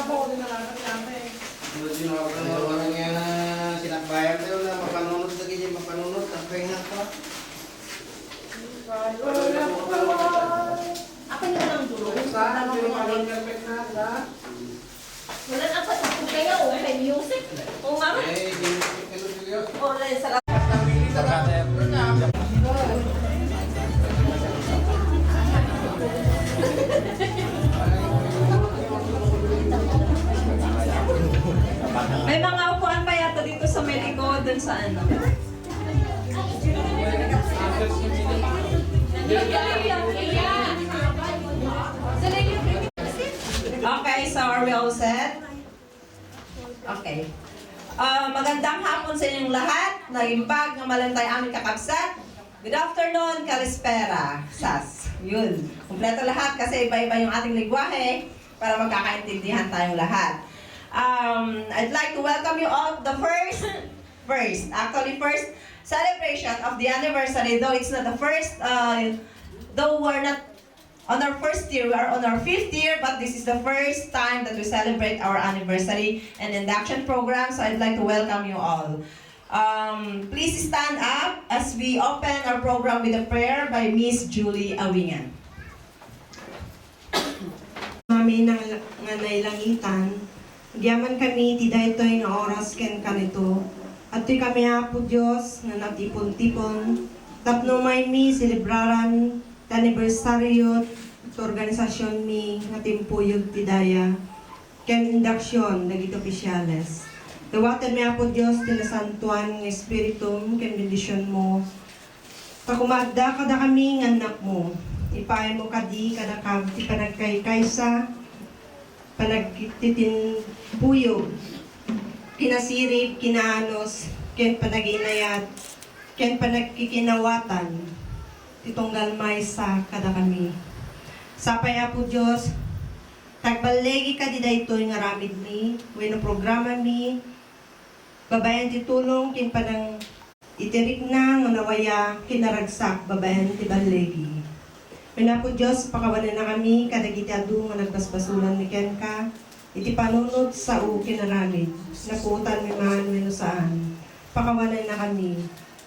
po, dinalakan namin. Hindi na ako ng yan na sinakbayan ko na mapanunod lagi niya mapanunod. Ang pahinga pa. Ako na lang dulo. Saan? Pero malang perfect na, ha? Wala na pa sa kaya o may music. O nga. Eh, hindi ko yun. O lang sa May mga upuan pa yata dito sa Mexico, dun sa ano. Okay, so are we all set? Okay. Magandang hapon sa inyong lahat. Nagimbag ng malantay aming kakabsat. Good afternoon, Kalispera. SAS. Yun. Kompleto lahat kasi iba-iba yung ating lingwahe para magkakaintindihan tayong lahat. I'd like to welcome you all to the first celebration of the anniversary. Though it's not the first, though we're not on our first year, we are on our 5th year, but this is the first time that we celebrate our anniversary and induction program. So I'd like to welcome you all. Please stand up as we open our program with a prayer by Miss Julie Awingan. Mami nga nailangitan, diyaman kami ti daytoy nga oras ken kanito. At ti kami hapo Dios nga natipon-tipon, tapno may mi celebraran ti anibersaryo sa organisasyon mi nga timpuyog ti daya ken induksyon dagiti opisyales. Dawatan mi hapo Dios ti nasantuan nga espiritum ken bendisyon mo. Pakumadda kada kami nga anak mo. Ipaay mo kadi kada ti panagkaykaysa, panagtitin puyog, kinasirip, kinaanos, ken panaginayat, ken panagkikinawatan, itong galmay sa kada kami. Sapay po Diyos, tagbalegi ka di daytoy nga ramid mi, wenno programa mi, babayan ti tulong, ken panang itirik na nga nawaya, kinaragsak, babayan ti balegi. Wena po Diyos, pakawanan na kami, kadagiti adu nga nagbasbasulan ni Ken ka, iti panunod sa kinaramid, naputan mi man weno saan. Pakawanan na kami,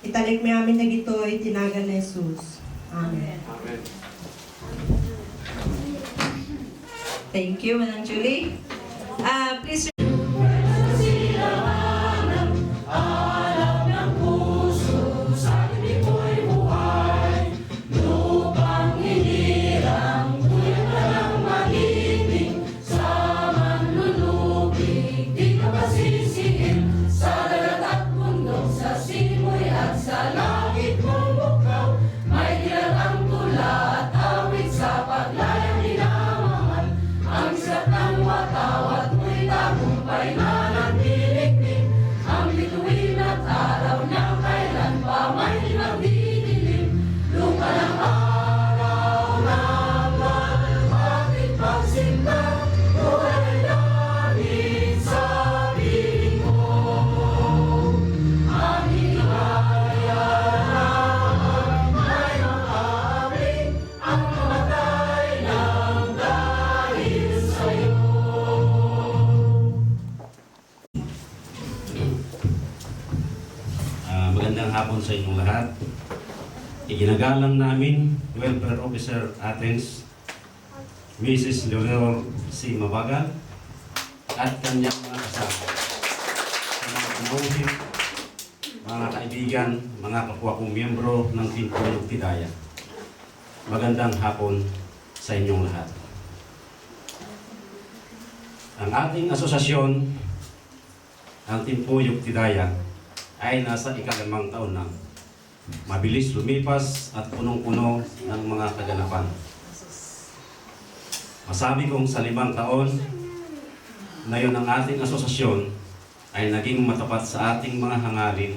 italik mi amin na gito'y tinagan na Jesus. Amen. Amen. Thank you, Manang Julie. Please. Magandang hapon sa inyong lahat. Iginagalang namin Welfare Officer Athens, Mrs. Leonor C. Mabagal at kanyang mga kasama, sa mga pumuhin, mga kaibigan, mga kapwa kong miyembro ng Timpuyog Tidaya. Magandang hapon sa inyong lahat. Ang ating asosasyon, ang Timpuyog Tidaya, ay nasa ika-5 taon na. Mabilis lumipas at punong-puno ng mga kaganapan. Masabi kong sa 5 taon na yun ang ating asosasyon ay naging matapat sa ating mga hangarin,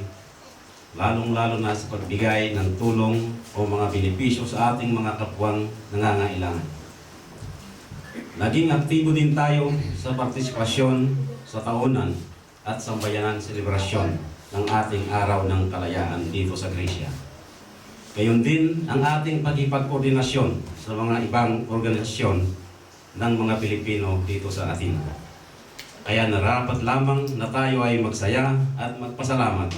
lalong-lalo na sa pagbigay ng tulong o mga benepisyo sa ating mga kapwang nangangailangan. Naging aktibo din tayo sa partisipasyon sa taonan at sambayanan selebrasyon ng ating araw ng kalayaan dito sa Gracia. Gayon din ang ating pagkipagkoordinasyon sa mga ibang organisasyon ng mga Pilipino dito sa atin. Kaya narapat lamang na tayo ay magsaya at magpasalamat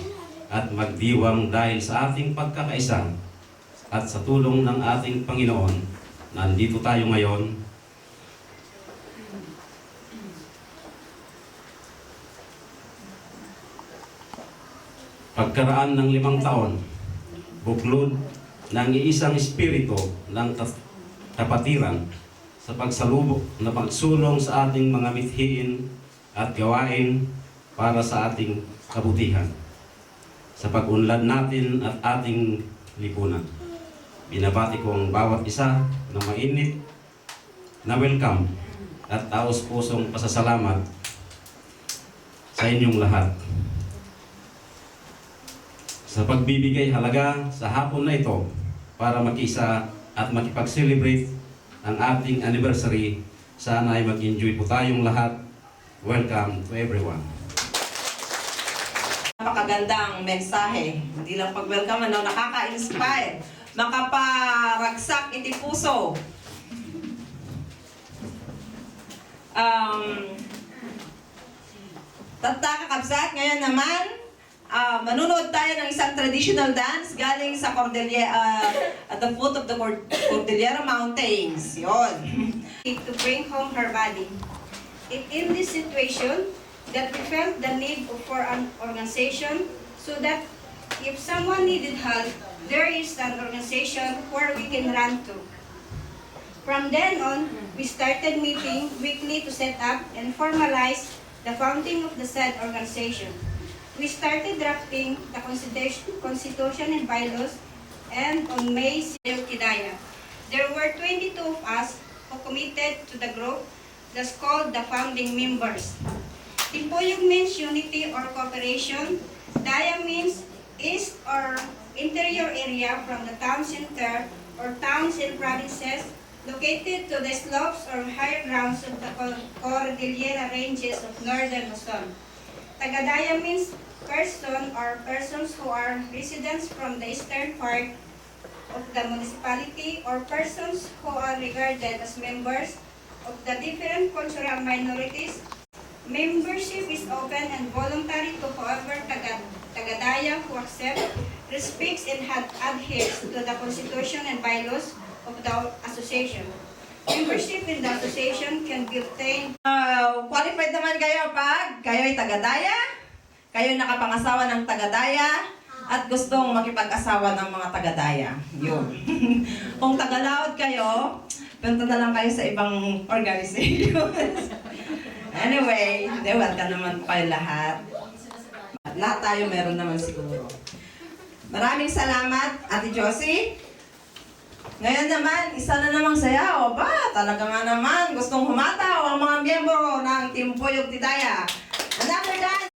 at magdiwang dahil sa ating pagkakaisa at sa tulong ng ating Panginoon, nandito tayo ngayon. Pagkaraan ng 5 taon, buklod ng iisang espiritu ng kapatiran sa pagsalubok na pagsulong sa ating mga mithiin at gawain para sa ating kabutihan, sa pag-unlad natin at ating lipunan. Binabati ko ang bawat isa na mainit na welcome at taos-pusong pasasalamat sa inyong lahat sa pagbibigay halaga sa hapon na ito para makisa at makipag-celebrate ang ating anniversary. Sana ay mag-enjoy po tayong lahat. Welcome to everyone. Napakagandang mensahe. Hindi lang pag-welcome, nakaka-inspire. Makaparagsak iti puso. Kakabsat, ngayon naman, manunood tayo ng isang traditional dance galing sa Cordillera, at the foot of the Cordillera Mountains. Yon. To bring home her body. In this situation, that we felt the need for an organization so that if someone needed help, there is an organization where we can run to. From then on, we started meeting weekly to set up and formalize the founding of the said organization. We started drafting the constitution and bylaws, and on May 6, Kidaya, there were 22 of us who committed to the group that's called the founding members. Timpuyog means unity or cooperation. Daya means east or interior area from the town center or towns and provinces located to the slopes or higher grounds of the Cordillera ranges of northern Luzon. Tagadaya means person or persons who are residents from the eastern part of the municipality or persons who are regarded as members of the different cultural minorities. Membership is open and voluntary to whoever Tagadaya who accepts, respects, and adheres to the constitution and bylaws of the association. Membership in the association can be obtained. Qualified naman kayo pag kayo'y tagadaya, kayo'y nakapangasawa ng tagadaya, at gustong makipag-asawa ng mga tagadaya. Yun. Kung tagalaod kayo, punta na lang kayo sa ibang organization. Anyway, welcome naman kayo lahat. Lahat tayo meron naman siguro. Maraming salamat, Ate Josie. Ngayon naman, isa na namang sayaw. Ba, talaga nga naman, gustong humataw ang mga miyembro ng Team Puyog Titaya. Another dance!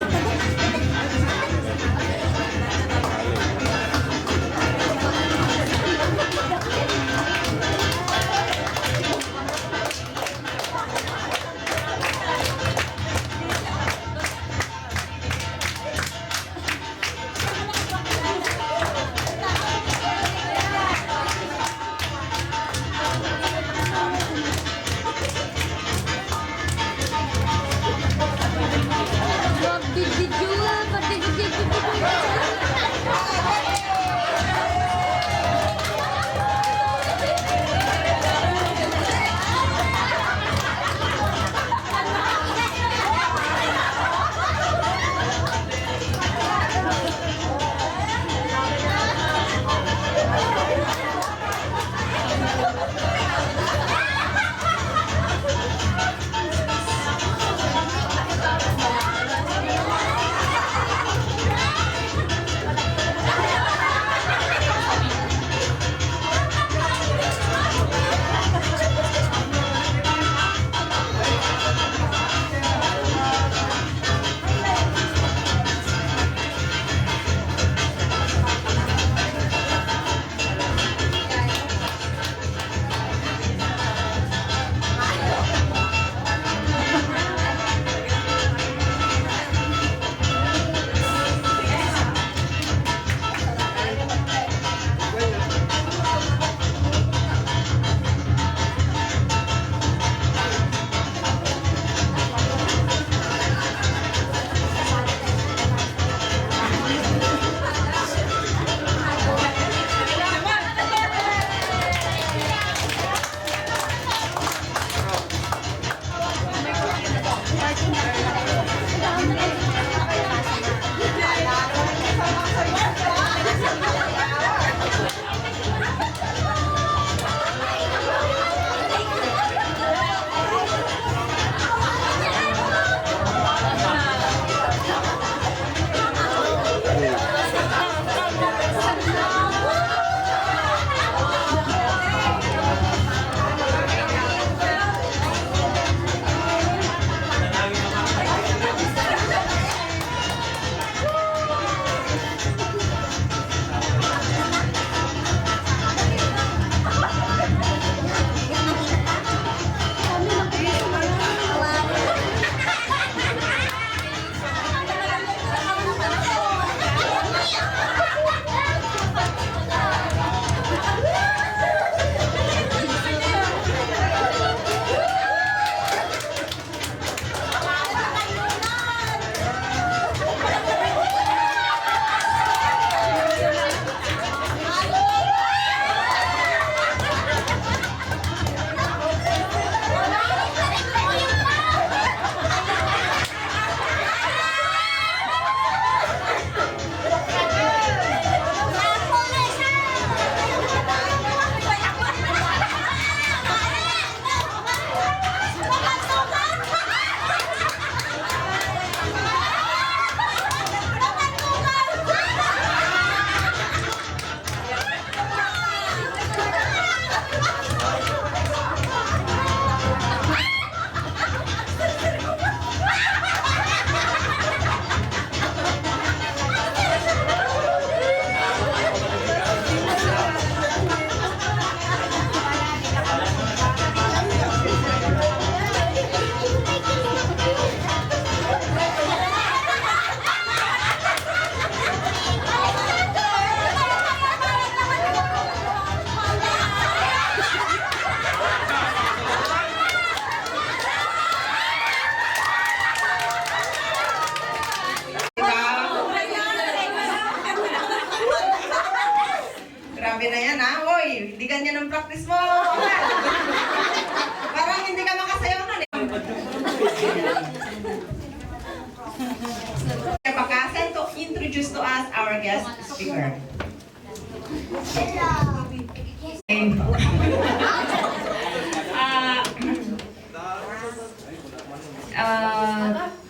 speaker.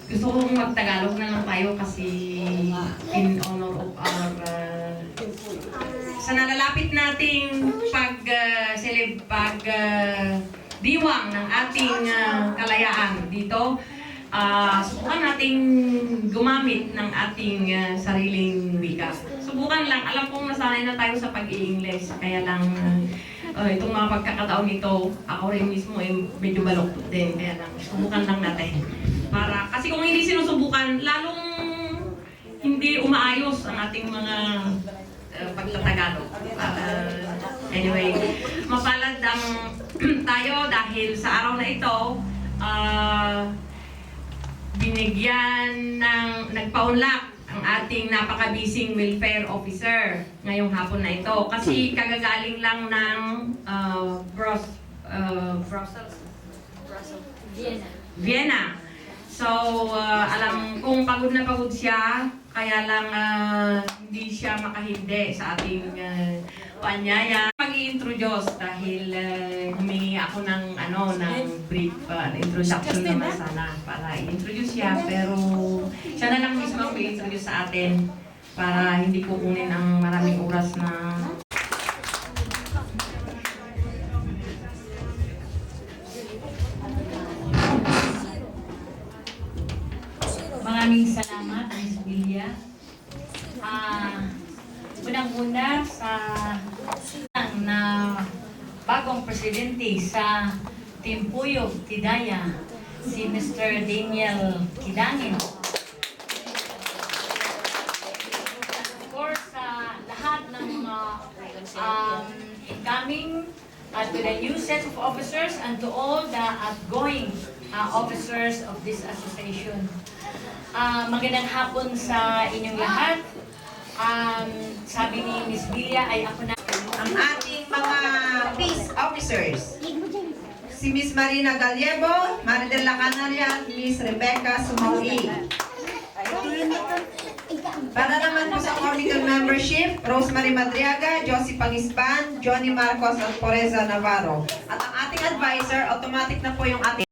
Gusto kong magtagalog na lang tayo kasi in honor of our sa nalalapit nating diwang ng ating kalayaan dito. Subukan nating gumamit ng ating sariling wika. Subukan lang. Alam kong nasanay na tayo sa pag-i-English. Kaya lang itong mga pagkakataon nito, ako rin mismo medyo baloktot din. Kaya lang, subukan lang natin. Kasi kung hindi sinusubukan, lalong hindi umaayos ang ating mga pagtatagalog. Anyway, mapalad ang tayo dahil sa araw na ito, binigyan ng nagpaunlak ang ating napakabising welfare officer ngayong hapon na ito. Kasi kagagaling lang ng Vienna. So, alam kong pagod na pagod siya, kaya lang hindi siya makahindi sa ating paanyaya. Mag-i-introduce dahil humingi ako ng brief introduction naman sana para i-introduce siya, pero siya na lang mismo ang i-introduce sa atin para hindi ko kunin ang maraming oras na Maraming salamat, Ms. Bilya. Unang-una sa na bagong presidente sa Timpuyog, Tidaya, si Mr. Daniel Kidangin. Of course, sa lahat ng mga incoming to the new set of officers and to all the outgoing officers of this association. Magandang hapon sa inyong lahat. Sabi ni Ms. Bilya ay ako na. Ang ating mga peace officers. Si Miss Marina Gallego, Maridela Canaria, Miss Rebecca Sumaui. Para naman po sa Cormigal membership, Rosemary Madriaga, Josie Pangispan, Johnny Marcos at Poreza Navarro. At ang ating advisor, automatic na po yung ating